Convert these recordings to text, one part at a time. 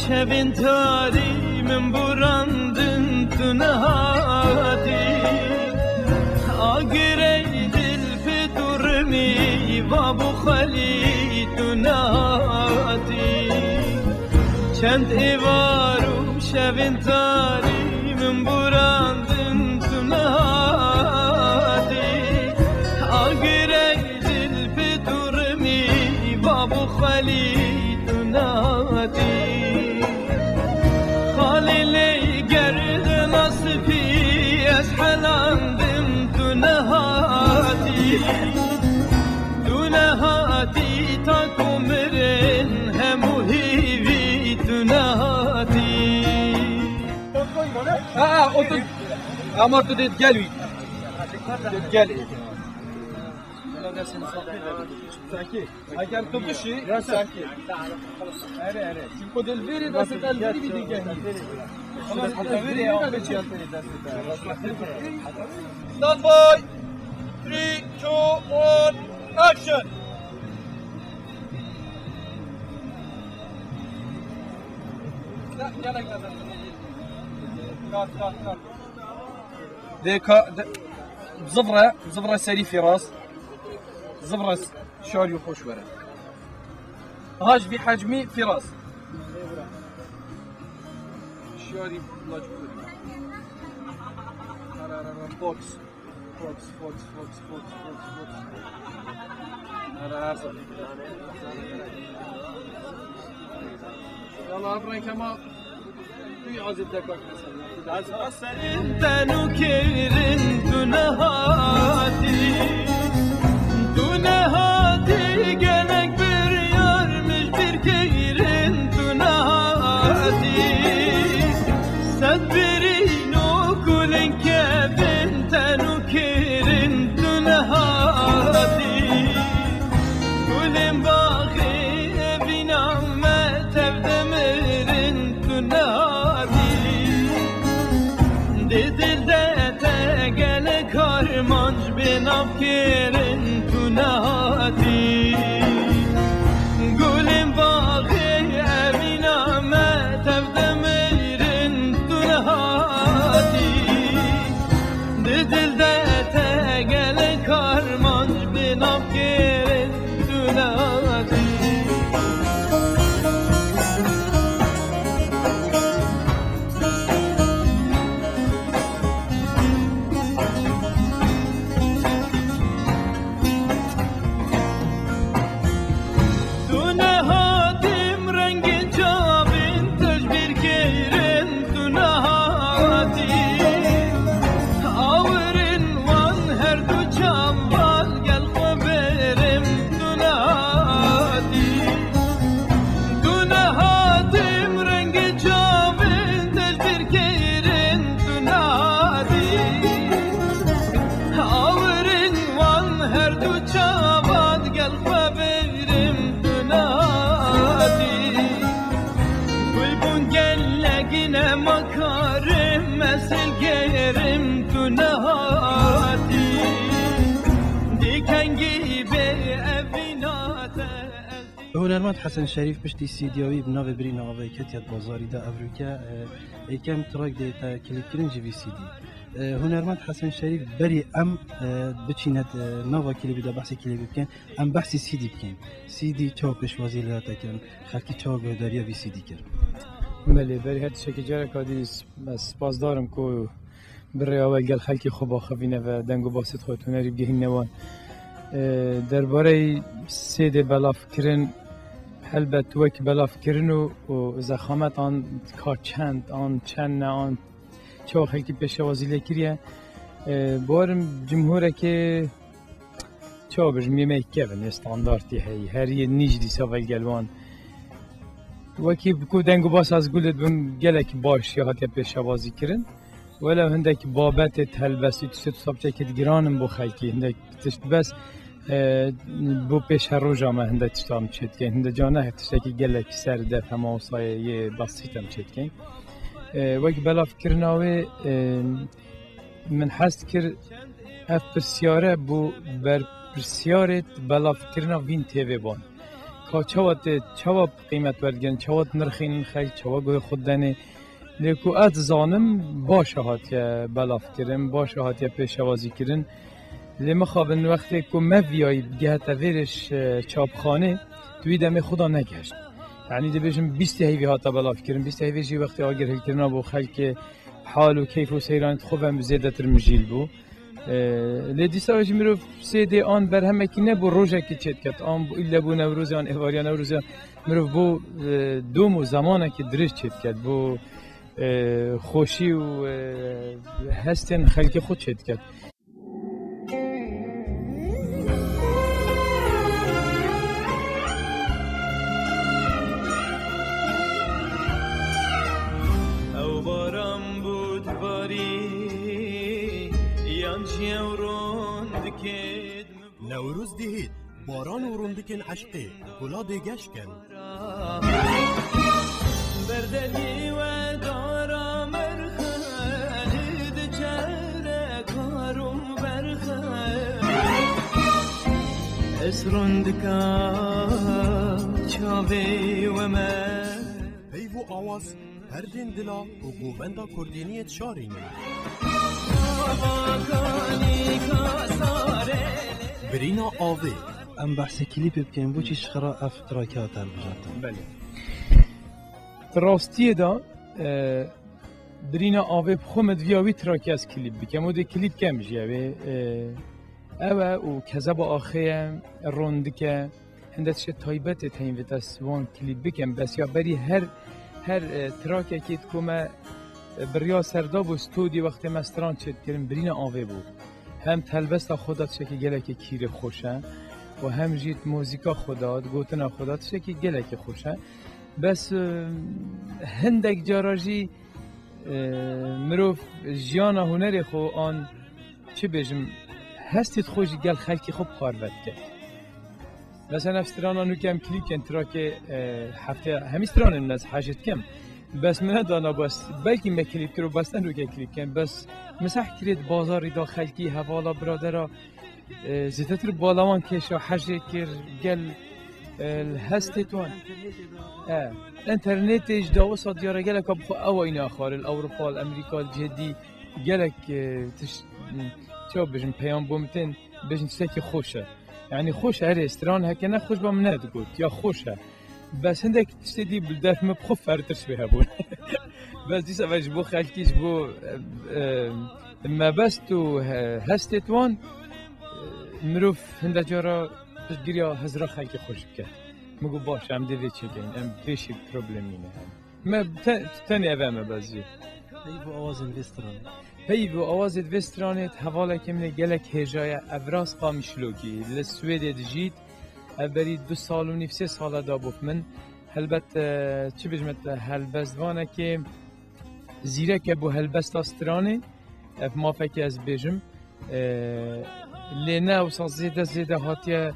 شبین تاری من براندن تو نهادی آگره دل پدرمی و بخلی تو نهادی چند ایوارو شبین تاری من براندن تو نهادی آگره دل پدرمی و بخلی تو نهادی خالی گرد نصفی از حلاندم تو نهادی تا کمرن همو هیوی تو نهادی otur. Amar tu det gelvi. Gel. Sanki. Agar tu bişi, sanki. Are. Çünkü delveri da se delveri bir diye. Ama delveri ya be çelteri da se. Stand by. 3, 2, 1, action. زفرة سري في راس زفرة شعري وخوش ورا هاج في حجمي في راس شعري فوكس فوكس فوكس فوكس فوكس فوكس يلا ابراهيم كمان في عزب دكاك انت نكرن تو نهادی گلک bir yarmış bir keyrin tu nehadi sedbirin okulun kevin tenu kirin tu nehadi kulin bağı evinamme tevdemirin tu nehadi didilde te gele karmanj binav kirin tu nehadi gulin bağı evinamme tevdemirin tu nehadi didilde te gele karmanj binav kirin tu nehadi هنرمند حسن شریف پشتی سیدیاوی بناو برین آوای کتیت بازاری دا افریقا ایکم تراک دیتا کلیپ کرن جوی سیدی هنرمند حسن شریف بری ام بچیند ناوا کلیپی دا بحث کلیپی بکن ام بحث سیدی بکن سیدی چاو پشوازی لata کرن خلکی چاو گوداریا وی سیدی کرن بله بری هر شکی جاره کادی سپاس دارم که بری آوای گل خلکی خوبا خوینه و دنگو باسط خود هنری بگهین نوان درباره سید بلاف کرن البته وقتی بلاف کردن و زخامت آن کار چند آن چه خیلی پیشوازی لکریه بارم جمهوره که چه برمی میکردن استانداردی هر یه نیجی سوال گلوان وقتی بکودنگو باس از گلد بم گلک باش یا حتی پیشوازی کردن ولی هندک بابت تلبسی تو سبچه که گرانم با خیلی هندک تشت بس بو پیش رو جامعه هنده تشتام چید که هنده جانه تشتاکی گلک سر دف همه وصایه بسیطم چید که وقتی بلاف کرناوی من حست کر اف پرسیاره بو بر پرسیارت بلاف کرنا وین تیوی بان چواب قیمت ورگن چواب نرخین خیلی چواب گوی خود دنه لیکو ات زانم باشه هاتیه بلاف کرن باشه هاتیه پیشوازی کرن لیما خوابن وقتی که مویایی گهت ویرش چاپخانه توی دم خدا نگشت یعنی دی بیشم 20 هیوی هاتا بلاف کرن 20 هیوی وقتی آگر هل کرنا بو خلک حال و کیف و سیران خوبم زیاده تر مجیل بو لیدی ساوی میرو سیدی آن بر همه کی نبو روزه کی چت کت آن ایلا بو نوروزی آن اواریان نوروزی میرو بو دوم و زمانه کی درش چت کت بو خوشی و هستن خلک خود چت کت نوروز دهید باران و رندکن عشقی گلا دیگش کن بردلی و دارا مرخد چهره کارم برخد اسرندکا چاوی و من پیو آواز هر دین دلا و گووندا کردینیت شارینه برینا آوی ام بحث کلیپ بکنیم بو چیش خرا اف تراکات هم بجاتم بله راستی دا برینا آوی بخومد ویاوی تراکی از کلیپ بکنم و ده کلیپ کم جیوه اوه و کذب آخه رونده که هندت شه تایبت تاین ویتا سوان کلیپ بکنم بس یا بری هر تراکی که کمه بریا سرداب و استودی وقتی مستران چید کریم برینا آوی بود هم تلبست خودت شکی گلک کیر خوشه و هم جیت موزیکا خودت گوتنا خودت شکی گلک خوشه بس هندک جاراجی مروف جیانا هنری خو آن چه بجم هستید خوشی گل خلکی خوب پاروت کرد مثلا افستران آنو کم کلیک انترا که هفته همیستران الناس حاجت کم بس من دانا بس بلکه ما کلیپ کرو بستن رو که کلیپ کن بس مسح کرد بازاری دا خلکی حوالا برادرها زیتر بالوان کشا حجه کر گل هستتوان انترنت اجدا و صدیاره گلک بخو او این آخر الاوروپا الامریکا الجدی گلک تش چه بجن پیام بومتن بجن سکی خوشه یعنی خوشه هر استران هک نه خوش با من ندگوت یا خوشه بس هندك تستدي بالذات ما بخف فرتش بها بون بس دي سافاج بو خالكيش بو ما بس تو هستتوان مروف هندا جارا تجريا هزرا خالكي خوش بك مگو باش ام دي چيدين ام بيشي بروبلمينه ما تاني افهم بازي هيبو آواز انوستران هيبو آواز انوسترانت حواله كمنه گلك هجايا ابراز قامشلوكي لسويد دجيت بری 2 سال و نیم 3 سال دا بود من البته چی بجمت هلبست وانه که زیره که بو هلبست استرانه ما فکر از بجم لینه و زیده هاتیه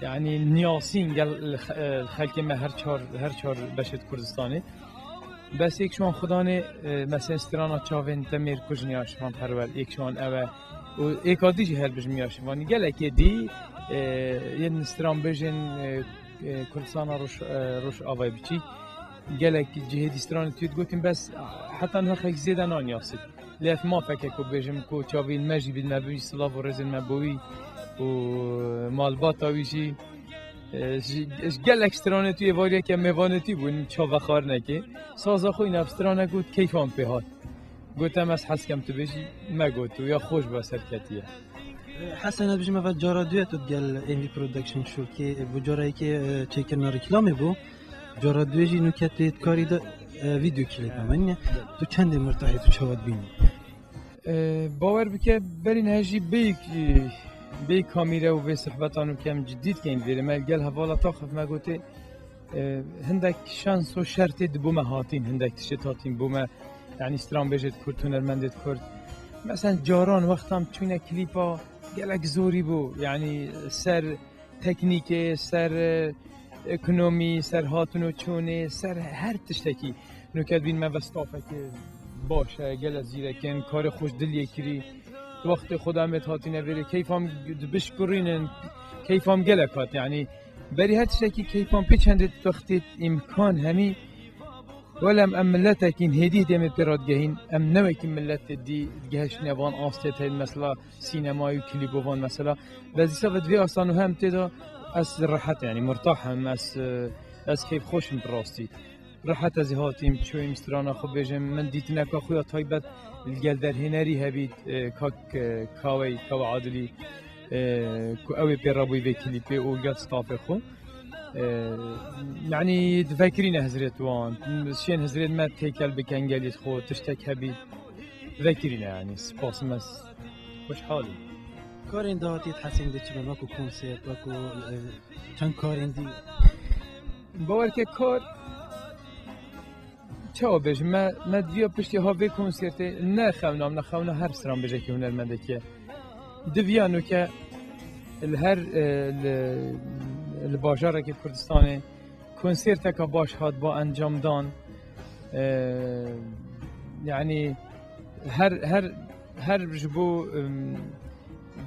یعنی نیاسین گل خلک ما هر چهار بشت کردستانی بس یک شما خدانه مثلا استرانا چاوین تمیر کجنیاش هم پرور یک شما اوه و ایکادیجی هر بجم میاشوانی گله که دی یه نستران بجن کردستان روش آوای بچی گلک جهدی استران توید گوتیم بس حتی نه خیلی زیاده نانیاست لیت ما فکر کو بجم کو چاوین مجی بید مبوی سلاف و رزن مبوی و مالبات آویشی گلک استران توی واریا که میوانتی بون چاو خار نکی سازا خوی نفستران گوت کیفان پیهات گوتم از حس کم تو بجی مگوتو یا خوش با سرکتیه حسن بجمع و جارا دویتو دگل ایمی پرودکشن شو که بجارایی که چکرنا رکلامی بو جارا دویجی نکتت کاری دا ویدیو کلیپ همینه تو چند مرتاحی تو چواد بینی باور بکه برین هجی بی کامیره و بی صحبتانو کم جدید که این بیره ملگل حوالا تا خف مگوته هندک شانس و شرطی بومه هاتین هندک تشت هاتین بومه یعنی استران بجد کرد تونرمندت کرد مثلا جاران وقتم چونه کلیپا گلک زوری بو یعنی سر تکنیک سر اکنومی سر هاتونو چونه سر هر تشتکی نکرد بین من وستافه که باشه گل زیره کن کار خوش دلیه کری وقت خودم هاتینه بره کیفام بشکرینن کیفام گلک هات یعنی بری هر تشکی کیفان پیچند وقتی امکان همی ولم ملت اکین هدیه دم پیراد گهین نوی که ملت دی گهش نوان آستیت هید مثلا سینمایی و کلیبوان مثلا وزیسا و دوی آسانو هم تیدا از راحت یعنی مرتاحم از کیف خوشم براستی راحت از هاتیم چویم سترانا خو بجم من دیت نکا خویا تایبت الگل در هنری هبید کاک کاوی عادلی کو اوی پیرابوی و کلیپی او گل ستاف خو يعني تفكرين هزرت وان شين هزرت ما تيكل بكنجليت خو تشتك هبي تفكرين يعني سباس مس وش حالي کارین دهاتی حسین دیچرا نکو کنسرت نکو چند کارین دی باور که کار چه بهش ما دویا پشتی ها به کنسرت نه خونا هر سرام بجه که هنرمنده که دویانو که هر الباجاره که کردستان کنسرت که باش هاد با انجام دان یعنی هر جبو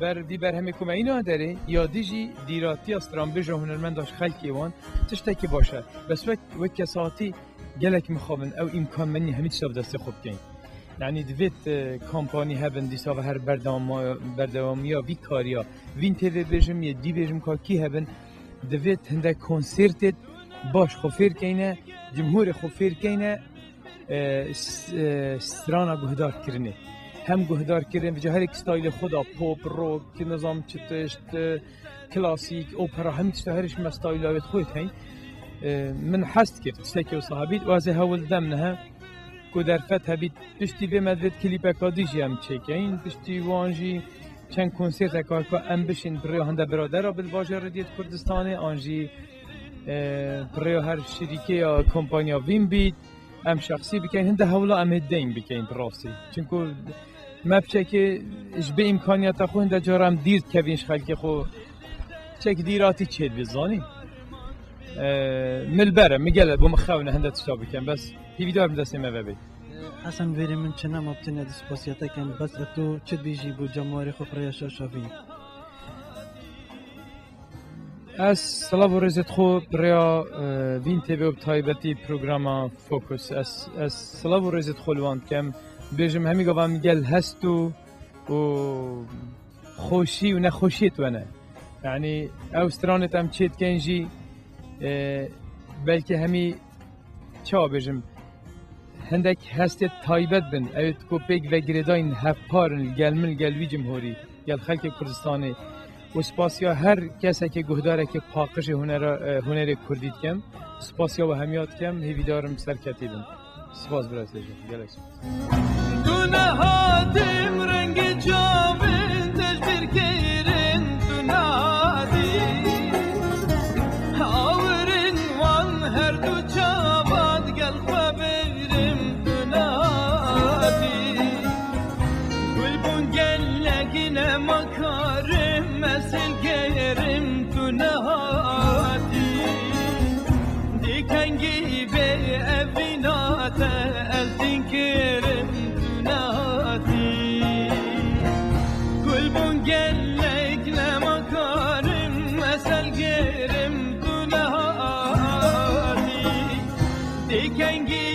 بر همه کم اینا داره یا دیجی دیراتی استرام بجه هنرمند داشت خلقی وان تشتکی باشه بس وقت کساتی گلک مخابن او امکان منی همه چیز دسته خوب کن یعنی دویت کامپانی هبن دیسا و هر بردوامی یا وی کاریا وین تیوی بجم یا دی بجم که کی هبن دویت هنده کنسرتت باش خوفیر کنه جمهور خوفیر کنه سترانا گهدار کرنه هم گهدار کردن و هر یک استایل خدا پاپ روک که نظام چتشت کلاسیک اوپرا هم تشتهرش مستایلات خود هی من حست کرد تشتکی و صحابید و از هول دمنها که در فتح بید پشتی به مدوید کلیپ کادیجی هم چکین پشتی وانجی چند کنسرت اکار که ام بشین برای هنده برادر را بالواجه ردیت کردستانه آنجی برای هر شریکه یا کمپانیا وین بید ام شخصی بکن هنده هولا ام هدین بکن براستی چونکه ما بچه که به امکانیت خو هنده جارم دیرد که بینش خلقی خو چه که دیراتی چید بزانی ملبره میگله بوم خونه هنده تشتا بکن بس هیوی دارم دسته موه حسن ویری من چنم ابتنی دیسپاسیاتا کن بس اتو چه بیجی بو جمعاری خو پریاشا شافین از سلام و رزت خو بریا وین تیوی و تایبتی پروگراما فوکوس از سلام و رزت خو لوان کم بیجم همی گوام میگل هستو و خوشی و نخوشیت ونه یعنی اوسترانت هم چیت کنجی بلکه همی چا بیجم هندک هستت تایبت بن اوید کو پیگ و گریداین هفپارن گلمل گلوی جمهوری گل خلق کردستانی و سپاسیا هر کسی که گهداره که پاکش هنر کردید کم سپاسیا و همیات کم هیویدارم سرکتیدم سپاس برست لیجم گلکس دونه هاتم رنگ جاوین دل برگیرین دونه هاتی آورین وان هر دو جاباد گل خوابیریم دونه هاتی گل بون گل لگینه مکارم مثل گیریم دونه هاتی دیکنگی به اوینات از دینکرم دونه هاتی گل بون گل لگینه مکارم مثل گیریم دونه هاتی دیکنگی